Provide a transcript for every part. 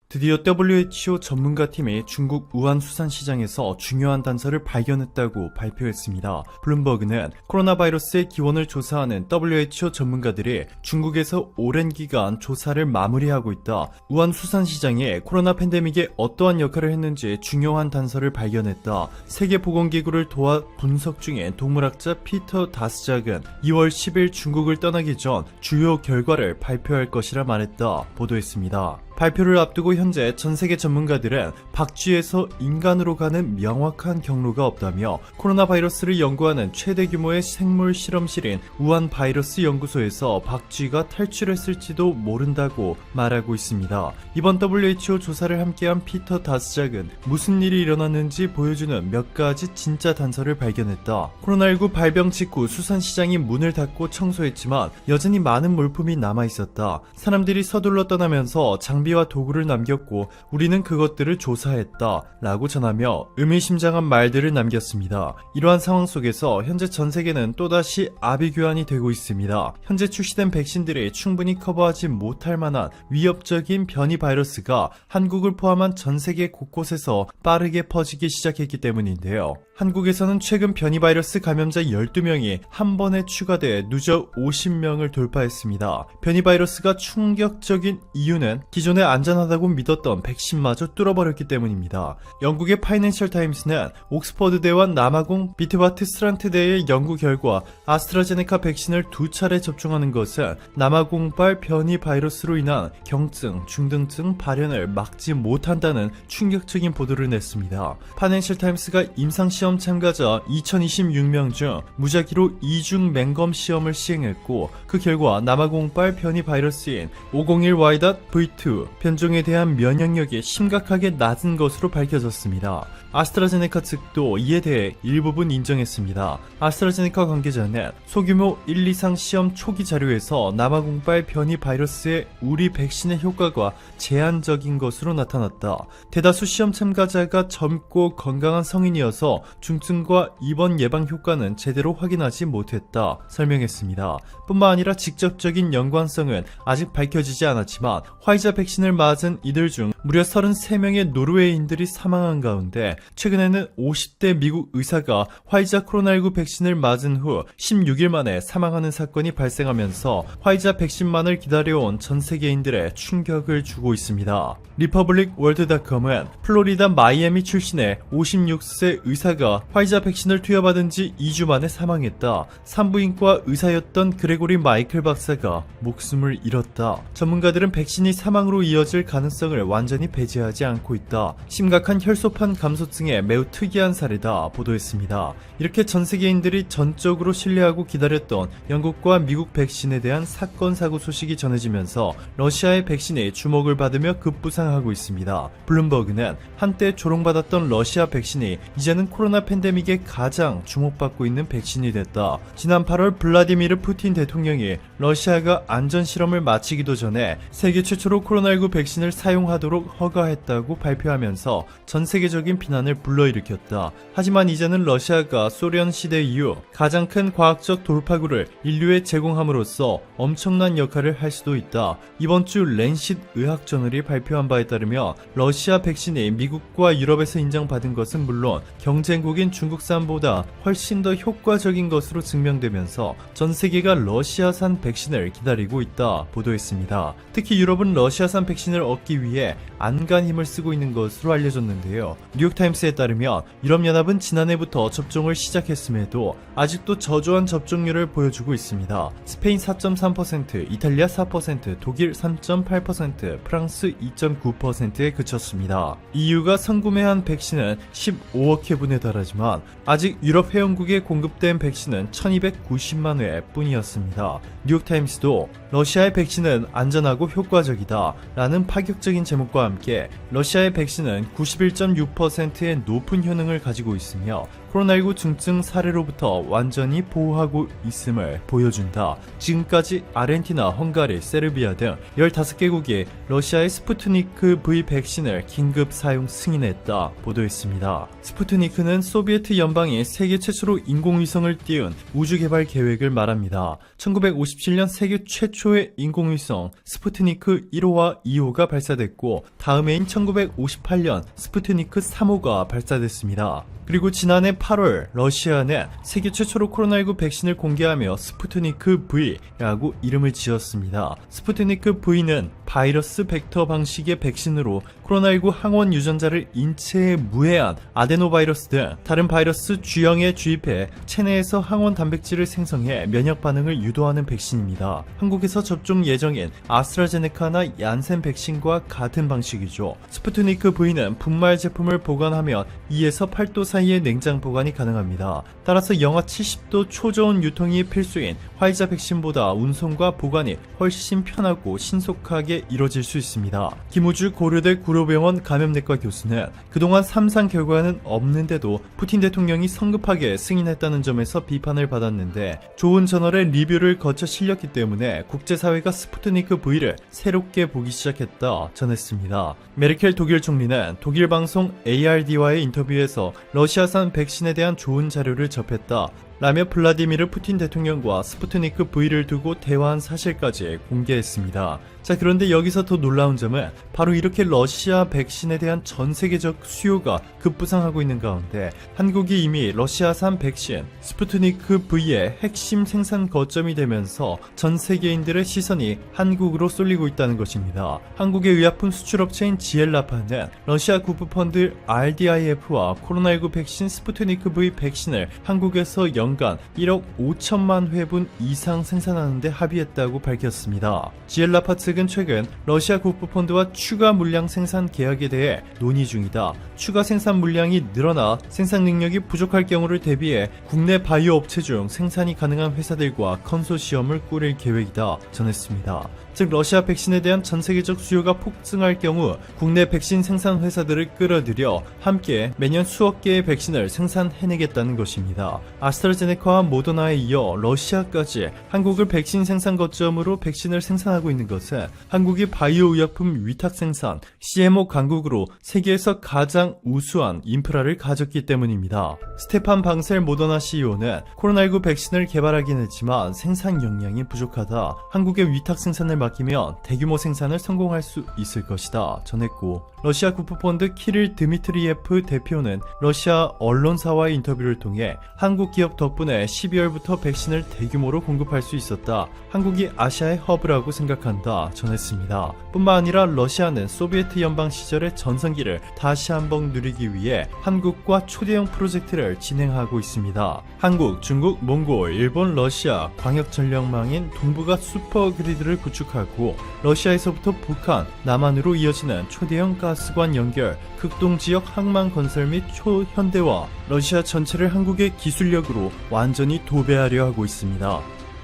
드디어 WHO 전문가팀이 중국 우한 수산시장에서 중요한 단서를 발견했다고 발표했습니다. 블룸버그는 코로나 바이러스의 기원을 조사하는 WHO 전문가들이 중국에서 오랜 기간 조사를 마무리하고 있다. 우한 수산시장이 코로나 팬데믹에 어떠한 역할을 했는지 중요한 단서를 발견했다. 세계보건기구를 도와 분석 중인 동물학자 피터 다스작은 2월 10일 중국을 떠나기 전 주요 결과를 발표할 것이라 말했다. 보도했습니다. 발표를 앞두고 현재 전세계 전문가들은 박쥐에서 인간으로 가는 명확한 경로가 없다며 코로나 바이러스를 연구하는 최대 규모의 생물 실험실인 우한 바이러스 연구소에서 박쥐가 탈출했을지도 모른다고 말하고 있습니다. 이번 WHO 조사를 함께한 피터 다스작은 무슨 일이 일어났는지 보여주는 몇 가지 진짜 단서를 발견했다. 코로나19 발병 직후 수산시장이 문을 닫고 청소했지만 여전히 많은 물품이 남아있었다. 사람들이 서둘러 떠나면서 장비와 도구를 남겼고 우리는 그것들을 조사했다 라고 전하며 의미심장한 말들을 남겼습니다. 이러한 상황 속에서 현재 전세계는 또다시 아비규환이 되고 있습니다. 현재 출시된 백신들이 충분히 커버하지 못할 만한 위협적인 변이 바이러스가 한국을 포함한 전세계 곳곳에서 빠르게 퍼지기 시작했기 때문인데요. 한국에서는 최근 변이 바이러스 감염자 12명이 한 번에 추가돼 누적 50명을 돌파했습니다. 변이 바이러스가 충격적인 이유는 기존에 안전하다고 믿었던 백신마저 뚫어버렸기 때문입니다. 영국의 파이낸셜 타임스는 옥스퍼드대와 남아공 비트바트스트란트대의 연구 결과 아스트라제네카 백신을 2차례 접종하는 것은 남아공발 변이 바이러스로 인한 경증, 중등증 발현을 막지 못한다는 충격적인 보도를 냈습니다. 파이낸셜 타임스가 임상시험 참가자 2026명 중 무작위로 이중 맹검 시험을 시행했고 그 결과 남아공발 변이 바이러스인 501Y.V2 변종에 대한 면역력이 심각하게 낮은 것으로 밝혀졌습니다. 아스트라제네카 측도 이에 대해 일부분 인정했습니다. 아스트라제네카 관계자는 소규모 1, 2상 시험 초기 자료에서 남아공발 변이 바이러스의 우리 백신의 효과가 제한적인 것으로 나타났다. 대다수 시험 참가자가 젊고 건강한 성인이어서 중증과 입원 예방 효과는 제대로 확인하지 못했다 설명했습니다. 뿐만 아니라 직접적인 연관성은 아직 밝혀지지 않았지만 화이자 백신을 맞은 이들 중 무려 33명의 노르웨이인들이 사망한 가운데 최근에는 50대 미국 의사가 화이자 코로나19 백신을 맞은 후 16일 만에 사망하는 사건이 발생하면서 화이자 백신만을 기다려온 전 세계인들의 충격을 주고 있습니다. 리퍼블릭 월드닷컴은 플로리다 마이애미 출신의 56세 의사가 화이자 백신을 투여받은 지 2주 만에 사망했다. 산부인과 의사였던 그레고리 마이클 박사가 목숨을 잃었다. 전문가들은 백신이 사망으로 이어질 가능성을 완전히 배제하지 않고 있다. 심각한 혈소판 감소증의 매우 특이한 사례다 보도했습니다. 이렇게 전 세계인들이 전적으로 신뢰하고 기다렸던 영국과 미국 백신에 대한 사건 사고 소식이 전해지면서 러시아의 백신이 주목을 받으며 급부상하고 있습니다. 블룸버그는 한때 조롱받았던 러시아 백신이 이제는 코로나 팬데믹에 가장 주목받고 있는 백신이 됐다. 지난 8월 블라디미르 푸틴 대통령이 러시아가 안전 실험을 마치기도 전에 세계 최초로 코로나19 백신을 사용하도록 허가했다고 발표하면서 전 세계적인 비난을 불러일으켰다. 하지만 이제는 러시아가 소련 시대 이후 가장 큰 과학적 돌파구를 인류에 제공함으로써 엄청난 역할을 할 수도 있다. 이번 주 랜싯 의학저널이 발표한 바에 따르면 러시아 백신이 미국과 유럽에서 인정받은 것은 물론 경쟁국인 중국산보다 훨씬 더 효과적인 것으로 증명되면서 전 세계가 러시아산 백신을 기다리고 있다 보도했습니다. 특히 유럽은 러시아산 백신을 얻기 위해 안간 힘을 쓰고 있는 것으로 알려졌는데요. 뉴욕타임스에 따르면 유럽연합은 지난해부터 접종을 시작했음에도 아직도 저조한 접종률을 보여주고 있습니다. 스페인 4.3%, 이탈리아 4%, 독일 3.8%, 프랑스 2.9%에 그쳤습니다. EU가 선구매한 백신은 15억 회분에 달하지만 아직 유럽 회원국에 공급된 백신은 1290만 회 뿐이었습니다. 뉴욕타임스도 러시아의 백신은 안전하고 효과적이다 라는 파격적인 제목과 함께 러시아의 백신은 91.6%의 높은 효능을 가지고 있으며 코로나19 중증 사례로부터 완전히 보호하고 있음을 보여준다. 지금까지 아르헨티나, 헝가리, 세르비아 등 15개국이 러시아의 스푸트니크 V 백신을 긴급 사용 승인했다 보도했습니다. 스푸트니크는 소비에트 연방이 세계 최초로 인공위성을 띄운 우주개발 계획을 말합니다. 1957년 세계 최초의 인공위성 스푸트니크 1호와 2호가 발사됐고 다음 해인 1958년 스푸트니크 3호가 발사됐습니다. 그리고 지난해 8월 러시아는 세계 최초로 코로나19 백신을 공개하며 스푸트니크 V라고 이름을 지었습니다. 스푸트니크 V는 바이러스 벡터 방식의 백신으로 코로나19 항원 유전자를 인체에 무해한 아데노바이러스 등 다른 바이러스 G형에 주입해 체내에서 항원 단백질을 생성해 면역 반응을 유도하는 백신입니다. 한국에서 접종 예정인 아스트라제네카나 얀센 백신과 같은 방식이죠. 스푸트니크 V는 분말 제품을 보관하면 2에서 8도 사이의 냉장 보관이 가능합니다. 따라서 영하 70도 초저온 유통이 필수인 화이자 백신보다 운송과 보관이 훨씬 편하고 신속하게 이뤄질 수 있습니다. 김우주 고려대 구로병원 감염내과 교수는 그동안 3상 결과는 없는데도 푸틴 대통령이 성급하게 승인했다는 점에서 비판을 받았는데 좋은 저널의 리뷰를 거쳐 실렸기 때문에 국제사회가 스푸트니크 V를 새롭게 보기 시작했다 전했습니다. 메르켈 독일 총리는 독일 방송 ARD와의 인터뷰에서 러시아산 백신에 대한 좋은 자료를 접했다 라며 블라디미르 푸틴 대통령과 스푸트니크 V를 두고 대화한 사실까지 공개했습니다. 자, 그런데 여기서 더 놀라운 점은 바로 이렇게 러시아 백신에 대한 전 세계적 수요가 급부상하고 있는 가운데 한국이 이미 러시아산 백신 스푸트니크 V의 핵심 생산 거점이 되면서 전 세계인들의 시선이 한국으로 쏠리고 있다는 것입니다. 한국의 의약품 수출업체인 지엘라파는 러시아 국부펀드 RDIF와 코로나19 백신 스푸트니크 V 백신을 한국에서 연간 1억 5천만 회분 이상 생산하는 데 합의했다고 밝혔습니다. 지엘라파 측은 최근 러시아 국부펀드와 추가 물량 생산 계약에 대해 논의 중이다. 추가 생산 물량이 늘어나 생산 능력이 부족할 경우를 대비해 국내 바이오 업체 중 생산이 가능한 회사들과 컨소시엄을 꾸릴 계획이다 전했습니다. 즉 러시아 백신에 대한 전 세계적 수요가 폭증할 경우 국내 백신 생산 회사들을 끌어들여 함께 매년 수억 개의 백신을 생산해내겠다는 것입니다. 아스트라제네카와 모더나에 이어 러시아까지 한국을 백신 생산 거점으로 백신을 생산하고 있는 것은 한국이 바이오 의약품 위탁 생산 CMO 강국으로 세계에서 가장 우수한 인프라를 가졌기 때문입니다. 스테판 방셀 모더나 CEO는 코로나19 백신을 개발하긴 했지만 생산 역량이 부족하다. 한국의 위탁 생산을 맡기면 대규모 생산을 성공할 수 있을 것이다 전했고 러시아 국부펀드 키릴 드미트리예프 대표는 러시아 언론사와의 인터뷰를 통해 한국 기업 덕분에 12월부터 백신을 대규모로 공급할 수 있었다. 한국이 아시아의 허브라고 생각한다 전했습니다. 뿐만 아니라 러시아는 소비에트 연방 시절의 전성기를 다시 한번 누리기 위해 한국과 초대형 프로젝트를 진행하고 있습니다. 한국, 중국, 몽골, 일본, 러시아 광역 전력망인 동북아 슈퍼그리드를 구축하고 러시아에서부터 북한, 남한으로 이어지는 초대형 가스관 연결, 극동 지역 항만 건설 및 초현대화, 러시아 전체를 한국의 기술력으로 완전히 도배하려 하고 있습니다.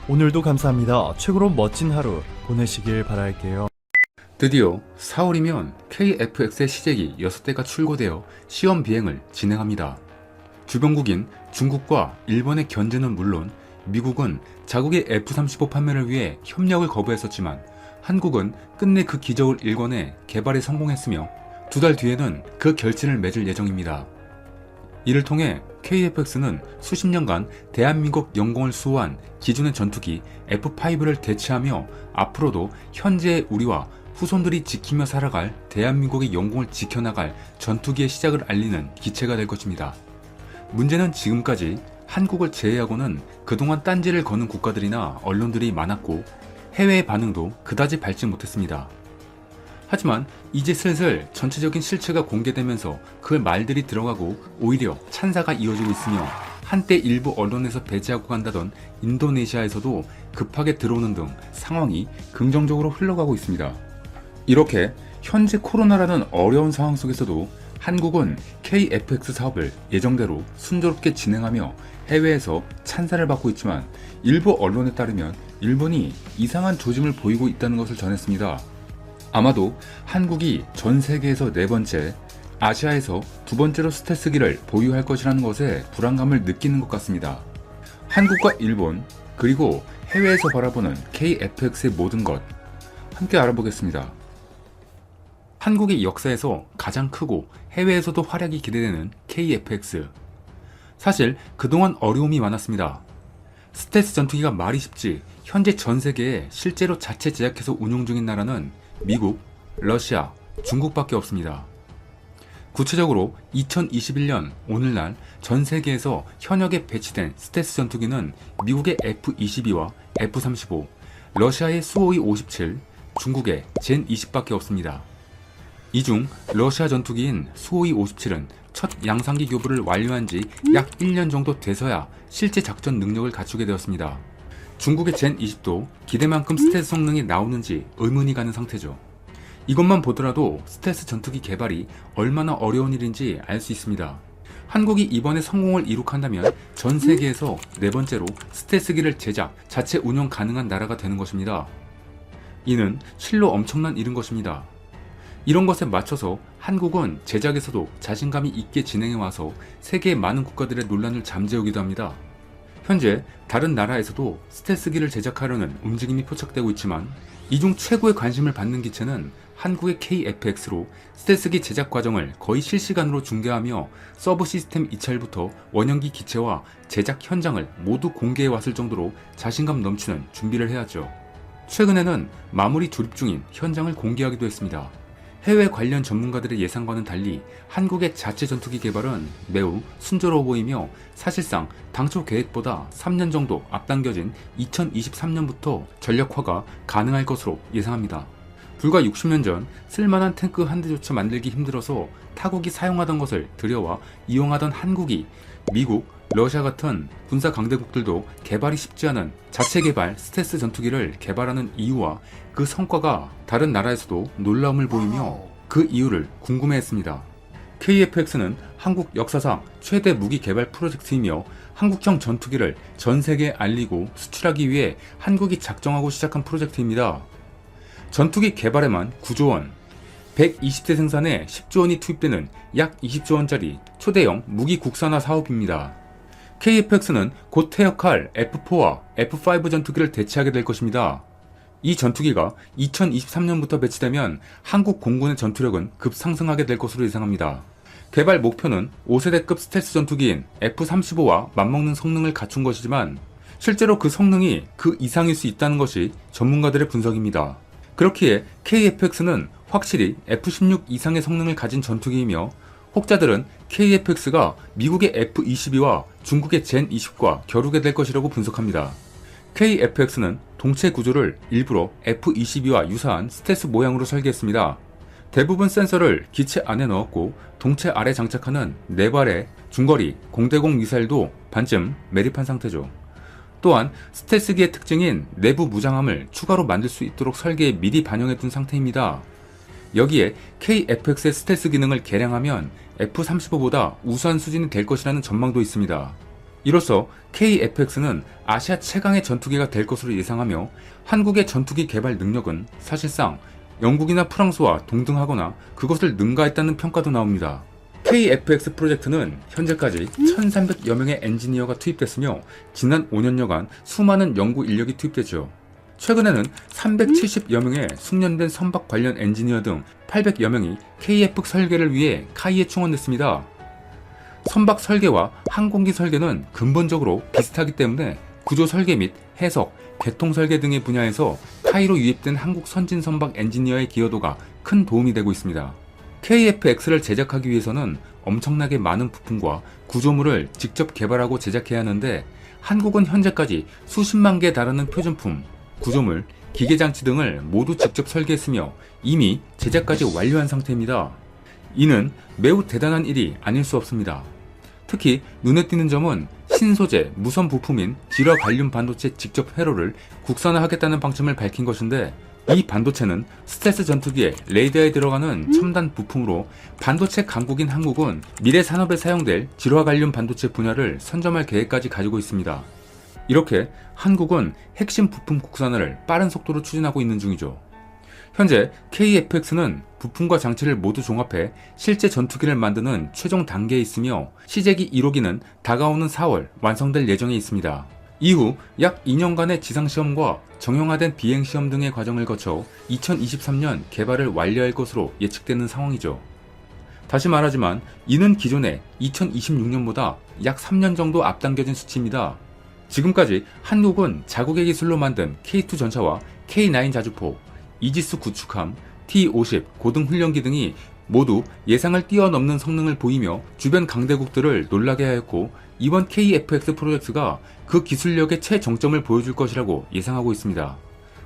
오늘도 감사합니다. 최고로 멋진 하루 보내시길 바랄게요. 드디어 4월이면 KF-X의 시제기 6대가 출고되어 시험 비행을 진행합니다. 주변국인 중국과 일본의 견제는 물론 미국은 자국의 F-35 판매를 위해 협력을 거부했었지만 한국은 끝내 그 기적을 일궈내 개발에 성공했으며 2달 뒤에는 그 결실을 맺을 예정입니다. 이를 통해 KF-X는 수십 년간 대한민국 영공을 수호한 기존의 전투기 F-5를 대체하며 앞으로도 현재의 우리와 후손들이 지키며 살아갈 대한민국의 영공을 지켜나갈 전투기의 시작을 알리는 기체가 될 것입니다. 문제는 지금까지 한국을 제외하고는 그동안 딴지를 거는 국가들이나 언론들이 많았고 해외의 반응도 그다지 밝지 못했습니다. 하지만 이제 슬슬 전체적인 실체가 공개되면서 그 말들이 들어가고 오히려 찬사가 이어지고 있으며 한때 일부 언론에서 배제하고 간다던 인도네시아에서도 급하게 들어오는 등 상황이 긍정적으로 흘러가고 있습니다. 이렇게 현재 코로나라는 어려운 상황 속에서도 한국은 KF-X 사업을 예정대로 순조롭게 진행하며 해외에서 찬사를 받고 있지만 일부 언론에 따르면 일본이 이상한 조짐을 보이고 있다는 것을 전했습니다. 아마도 한국이 전 세계에서 4번째, 아시아에서 두 번째로 스텔스기를 보유할 것이라는 것에 불안감을 느끼는 것 같습니다. 한국과 일본, 그리고 해외에서 바라보는 KFX의 모든 것 함께 알아보겠습니다. 한국의 역사에서 가장 크고 해외에서도 활약이 기대되는 KFX. 사실 그동안 어려움이 많았습니다. 스텔스 전투기가 말이 쉽지 현재 전 세계에 실제로 자체 제작해서 운용 중인 나라는 미국, 러시아, 중국밖에 없습니다. 구체적으로 2021년 오늘날 전 세계에서 현역에 배치된 스텔스 전투기는 미국의 F-22와 F-35, 러시아의 수호이 57, 중국의 젠 20밖에 없습니다. 이 중 러시아 전투기인 수호이 57은 첫 양상기 교부를 완료한 지 약 1년 정도 돼서야 실제 작전 능력을 갖추게 되었습니다. 중국의 젠 20도 기대만큼 스텔스 성능이 나오는지 의문이 가는 상태죠. 이것만 보더라도 스텔스 전투기 개발이 얼마나 어려운 일인지 알 수 있습니다. 한국이 이번에 성공을 이룩한다면 전 세계에서 네 번째로 스텔스기를 제작, 자체 운영 가능한 나라가 되는 것입니다. 이는 실로 엄청난 일인 것입니다. 이런 것에 맞춰서 한국은 제작에서도 자신감이 있게 진행해와서 세계의 많은 국가들의 논란을 잠재우기도 합니다. 현재 다른 나라에서도 스텔스기를 제작하려는 움직임이 포착되고 있지만 이 중 최고의 관심을 받는 기체는 한국의 KFX로 스텔스기 제작 과정을 거의 실시간으로 중계하며 서브 시스템 이찰부터 원형기 기체와 제작 현장을 모두 공개해 왔을 정도로 자신감 넘치는 준비를 해야죠. 최근에는 마무리 조립 중인 현장을 공개하기도 했습니다. 해외 관련 전문가들의 예상과는 달리 한국의 자체 전투기 개발은 매우 순조로워 보이며 사실상 당초 계획보다 3년 정도 앞당겨진 2023년부터 전력화가 가능할 것으로 예상합니다. 불과 60년 전 쓸만한 탱크 한 대조차 만들기 힘들어서 타국이 사용하던 것을 들여와 이용하던 한국이 미국, 러시아 같은 군사 강대국들도 개발이 쉽지 않은 자체 개발 스텔스 전투기를 개발하는 이유와 그 성과가 다른 나라에서도 놀라움을 보이며 그 이유를 궁금해했습니다. KFX는 한국 역사상 최대 무기 개발 프로젝트이며 한국형 전투기를 전 세계에 알리고 수출하기 위해 한국이 작정하고 시작한 프로젝트입니다. 전투기 개발에만 9조 원, 120대 생산에 10조 원이 투입되는 약 20조 원짜리 초대형 무기 국산화 사업입니다. KFX는 곧 퇴역할 F4와 F5 전투기를 대체하게 될 것입니다. 이 전투기가 2023년부터 배치되면 한국 공군의 전투력은 급상승하게 될 것으로 예상합니다. 개발 목표는 5세대급 스텔스 전투기인 F-35와 맞먹는 성능을 갖춘 것이지만 실제로 그 성능이 그 이상일 수 있다는 것이 전문가들의 분석입니다. 그렇기에 KFX는 확실히 F-16 이상의 성능을 가진 전투기이며 혹자들은 KFX가 미국의 F-22와 중국의 젠 20과 겨루게 될 것이라고 분석합니다. KFX는 동체 구조를 일부러 F-22와 유사한 스텔스 모양으로 설계했습니다. 대부분 센서를 기체 안에 넣었고 동체 아래 장착하는 4발의 중거리 공대공 미사일도 반쯤 매립한 상태죠. 또한 스텔스기의 특징인 내부 무장함을 추가로 만들 수 있도록 설계에 미리 반영해둔 상태입니다. 여기에 KFX의 스텔스 기능을 개량하면 F-35보다 우수한 수준이 될 것이라는 전망도 있습니다. 이로써 KFX는 아시아 최강의 전투기가 될 것으로 예상하며 한국의 전투기 개발 능력은 사실상 영국이나 프랑스와 동등하거나 그것을 능가했다는 평가도 나옵니다. KFX 프로젝트는 현재까지 1300여 명의 엔지니어가 투입됐으며 지난 5년여간 수많은 연구 인력이 투입됐죠. 최근에는 370여 명의 숙련된 선박 관련 엔지니어 등 800여 명이 KF 설계를 위해 카이에 충원됐습니다. 선박 설계와 항공기 설계는 근본적으로 비슷하기 때문에 구조 설계 및 해석, 개통 설계 등의 분야에서 카이로 유입된 한국 선진 선박 엔지니어의 기여도가 큰 도움이 되고 있습니다. KFX를 제작하기 위해서는 엄청나게 많은 부품과 구조물을 직접 개발하고 제작해야 하는데 한국은 현재까지 수십만 개에 달하는 표준품, 구조물, 기계장치 등을 모두 직접 설계했으며 이미 제작까지 완료한 상태입니다. 이는 매우 대단한 일이 아닐 수 없습니다. 특히 눈에 띄는 점은 신소재, 무선 부품인 질화 관륨 반도체 직접 회로를 국산화하겠다는 방침을 밝힌 것인데 이 반도체는 스텔스 전투기의 레이더에 들어가는 첨단 부품으로 반도체 강국인 한국은 미래 산업에 사용될 질화 관륨 반도체 분야를 선점할 계획까지 가지고 있습니다. 이렇게 한국은 핵심 부품 국산화를 빠른 속도로 추진하고 있는 중이죠. 현재 KFX는 부품과 장치를 모두 종합해 실제 전투기를 만드는 최종 단계에 있으며 시제기 1호기는 다가오는 4월 완성될 예정에 있습니다. 이후 약 2년간의 지상시험과 정형화된 비행시험 등의 과정을 거쳐 2023년 개발을 완료할 것으로 예측되는 상황이죠. 다시 말하지만 이는 기존의 2026년보다 약 3년 정도 앞당겨진 수치입니다. 지금까지 한국은 자국의 기술로 만든 K2 전차와 K9 자주포, 이지스 구축함, T-50 고등훈련기 등이 모두 예상을 뛰어넘는 성능을 보이며 주변 강대국들을 놀라게 하였고, 이번 KFX 프로젝트가 그 기술력의 최정점을 보여줄 것이라고 예상하고 있습니다.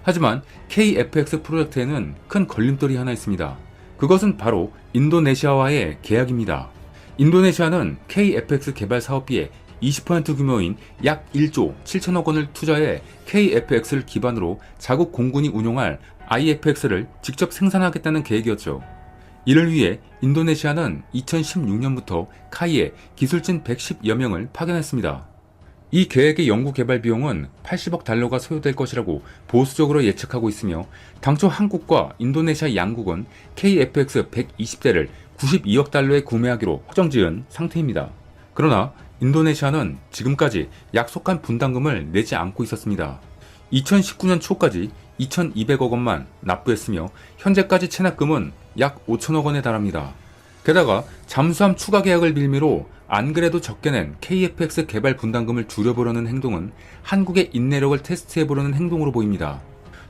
하지만 KFX 프로젝트에는 큰 걸림돌이 하나 있습니다. 그것은 바로 인도네시아와의 계약입니다. 인도네시아는 KFX 개발 사업비의 20% 규모인 약 1조 7천억 원을 투자해 KFX를 기반으로 자국 공군이 운용할 IFX를 직접 생산하겠다는 계획이었죠. 이를 위해 인도네시아는 2016년부터 카이에 기술진 110여 명을 파견했습니다. 이 계획의 연구 개발 비용은 80억 달러가 소요될 것이라고 보수적으로 예측하고 있으며, 당초 한국과 인도네시아 양국은 KFX 120대를 92억 달러에 구매하기로 확정지은 상태입니다. 그러나 인도네시아는 지금까지 약속한 분담금을 내지 않고 있었습니다. 2019년 초까지 2,200억 원만 납부했으며 현재까지 체납금은 약 5천억 원에 달합니다. 게다가 잠수함 추가 계약을 빌미로 안 그래도 적게 낸 KFX 개발 분담금을 줄여보려는 행동은 한국의 인내력을 테스트해보려는 행동으로 보입니다.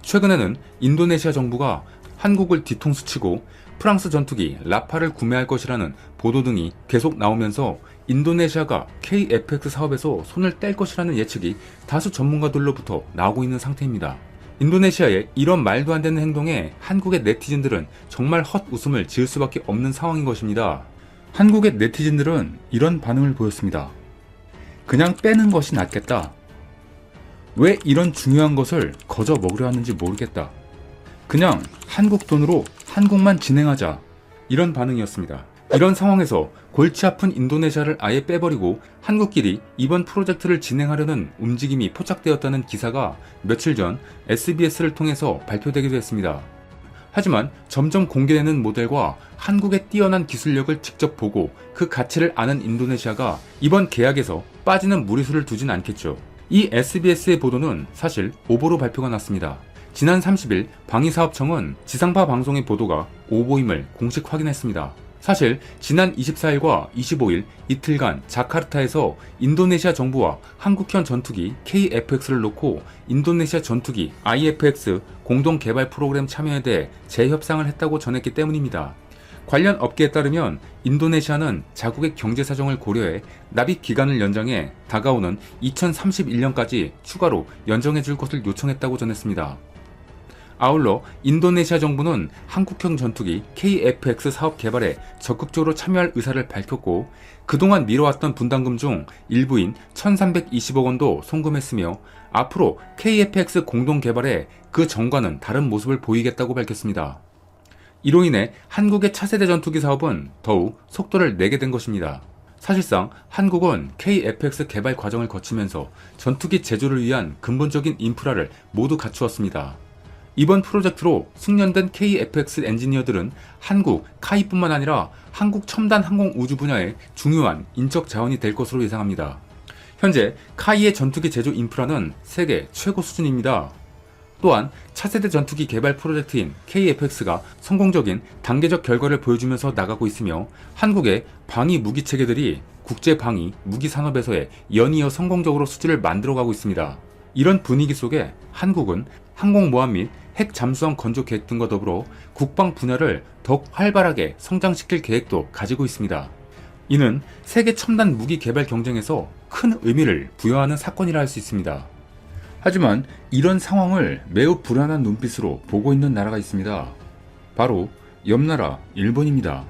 최근에는 인도네시아 정부가 한국을 뒤통수 치고 프랑스 전투기 라파를 구매할 것이라는 보도 등이 계속 나오면서 인도네시아가 KFX 사업에서 손을 뗄 것이라는 예측이 다수 전문가들로부터 나오고 있는 상태입니다. 인도네시아의 이런 말도 안 되는 행동에 한국의 네티즌들은 정말 헛웃음을 지을 수밖에 없는 상황인 것입니다. 한국의 네티즌들은 이런 반응을 보였습니다. 그냥 빼는 것이 낫겠다. 왜 이런 중요한 것을 거저 먹으려 하는지 모르겠다. 그냥 한국 돈으로 한국만 진행하자. 이런 반응이었습니다. 이런 상황에서 골치 아픈 인도네시아를 아예 빼버리고 한국끼리 이번 프로젝트를 진행하려는 움직임이 포착되었다는 기사가 며칠 전 SBS를 통해서 발표되기도 했습니다. 하지만 점점 공개되는 모델과 한국의 뛰어난 기술력을 직접 보고 그 가치를 아는 인도네시아가 이번 계약에서 빠지는 무리수를 두진 않겠죠. 이 SBS의 보도는 사실 오보로 발표가 났습니다. 지난 30일 방위사업청은 지상파 방송의 보도가 오보임을 공식 확인했습니다. 사실 지난 24일과 25일 이틀간 자카르타에서 인도네시아 정부와 한국형 전투기 KFX를 놓고 인도네시아 전투기 IFX 공동 개발 프로그램 참여에 대해 재협상을 했다고 전했기 때문입니다. 관련 업계에 따르면 인도네시아는 자국의 경제 사정을 고려해 납입 기간을 연장해 다가오는 2031년까지 추가로 연장해 줄 것을 요청했다고 전했습니다. 아울러 인도네시아 정부는 한국형 전투기 KFX 사업 개발에 적극적으로 참여할 의사를 밝혔고, 그동안 미뤄왔던 분담금 중 일부인 1,320억 원도 송금했으며 앞으로 KFX 공동 개발에 그 전과는 다른 모습을 보이겠다고 밝혔습니다. 이로 인해 한국의 차세대 전투기 사업은 더욱 속도를 내게 된 것입니다. 사실상 한국은 KFX 개발 과정을 거치면서 전투기 제조를 위한 근본적인 인프라를 모두 갖추었습니다. 이번 프로젝트로 숙련된 KFX 엔지니어들은 한국 카이뿐만 아니라 한국 첨단 항공 우주 분야의 중요한 인적 자원이 될 것으로 예상합니다. 현재 카이의 전투기 제조 인프라는 세계 최고 수준입니다. 또한 차세대 전투기 개발 프로젝트인 KFX가 성공적인 단계적 결과를 보여주면서 나가고 있으며, 한국의 방위 무기 체계들이 국제 방위 무기 산업에서의 연이어 성공적으로 수주를 만들어가고 있습니다. 이런 분위기 속에 한국은 항공모함 및 핵 잠수함 건조 계획 등과 더불어 국방 분야를 더욱 활발하게 성장시킬 계획도 가지고 있습니다. 이는 세계 첨단 무기 개발 경쟁에서 큰 의미를 부여하는 사건이라 할 수 있습니다. 하지만 이런 상황을 매우 불안한 눈빛으로 보고 있는 나라가 있습니다. 바로 옆나라 일본입니다.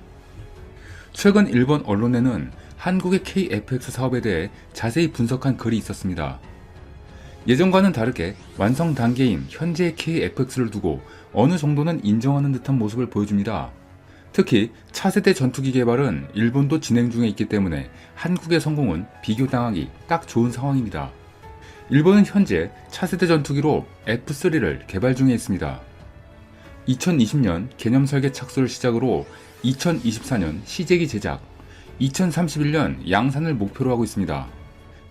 최근 일본 언론에는 한국의 KFX 사업에 대해 자세히 분석한 글이 있었습니다. 예전과는 다르게 완성 단계인 현재의 KFX를 두고 어느 정도는 인정하는 듯한 모습을 보여줍니다. 특히 차세대 전투기 개발은 일본도 진행 중에 있기 때문에 한국의 성공은 비교당하기 딱 좋은 상황입니다. 일본은 현재 차세대 전투기로 F3를 개발 중에 있습니다. 2020년 개념 설계 착수를 시작으로 2024년 시제기 제작, 2031년 양산을 목표로 하고 있습니다.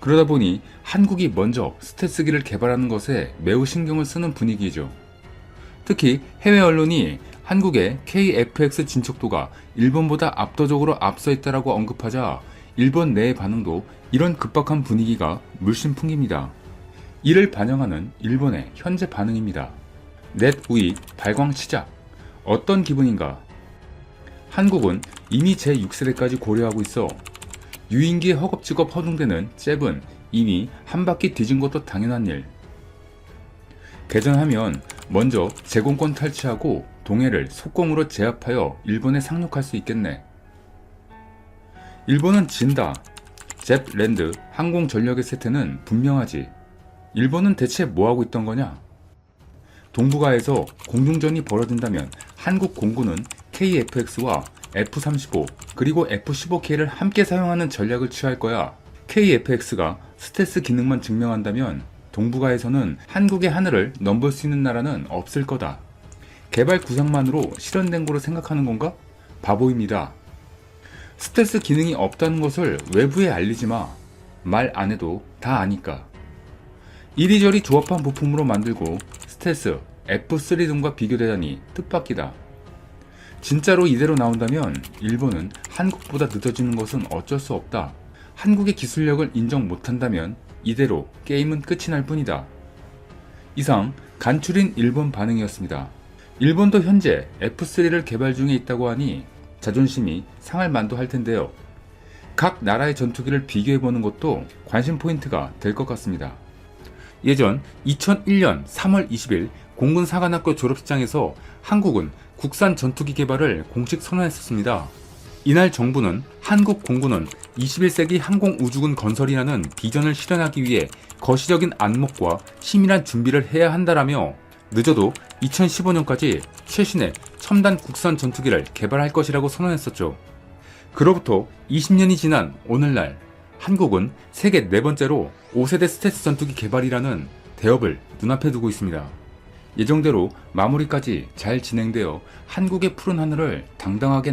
그러다 보니 한국이 먼저 스텔스기를 개발하는 것에 매우 신경을 쓰는 분위기죠. 특히 해외 언론이 한국의 KF-X 진척도가 일본보다 압도적으로 앞서 있다라고 언급하자 일본 내의 반응도 이런 급박한 분위기가 물씬 풍깁니다. 이를 반영하는 일본의 현재 반응입니다. 넷 우익 발광 시작. 어떤 기분인가? 한국은 이미 제6세대까지 고려하고 있어. 유인기의 허겁지겁 허둥대는 잽은 이미 한 바퀴 뒤진 것도 당연한 일. 개전하면 먼저 제공권 탈취하고 동해를 속공으로 제압하여 일본에 상륙할 수 있겠네. 일본은 진다. 잽 랜드 항공 전력의 세태는 분명하지. 일본은 대체 뭐하고 있던 거냐? 동북아에서 공중전이 벌어진다면 한국 공군은 KF-X와 F-35 그리고 F-15K를 함께 사용하는 전략을 취할 거야. KF-X가 스텔스 기능만 증명한다면 동북아에서는 한국의 하늘을 넘볼 수 있는 나라는 없을 거다. 개발 구상만으로 실현된 거로 생각하는 건가? 바보입니다. 스텔스 기능이 없다는 것을 외부에 알리지 마. 말 안 해도 다 아니까. 이리저리 조합한 부품으로 만들고 스텔스 F3 등과 비교되다니 뜻밖이다. 진짜로 이대로 나온다면 일본은 한국보다 늦어지는 것은 어쩔 수 없다. 한국의 기술력을 인정 못한다면 이대로 게임은 끝이 날 뿐이다. 이상 간추린 일본 반응이었습니다. 일본도 현재 F3를 개발 중에 있다고 하니 자존심이 상할 만도 할 텐데요. 각 나라의 전투기를 비교해보는 것도 관심 포인트가 될 것 같습니다. 예전 2001년 3월 20일 공군사관학교 졸업식장에서 한국은 국산 전투기 개발을 공식 선언했었습니다. 이날 정부는 한국 공군은 21세기 항공우주군 건설이라는 비전을 실현하기 위해 거시적인 안목과 치밀한 준비를 해야 한다라며 늦어도 2015년까지 최신의 첨단 국산 전투기를 개발할 것이라고 선언했었죠. 그로부터 20년이 지난 오늘날 한국은 세계 4번째로 5세대 스텔스 전투기 개발이라는 대업을 눈앞에 두고 있습니다. 예정대로 마무리까지 잘 진행되어 한국의 푸른 하늘을 당당하게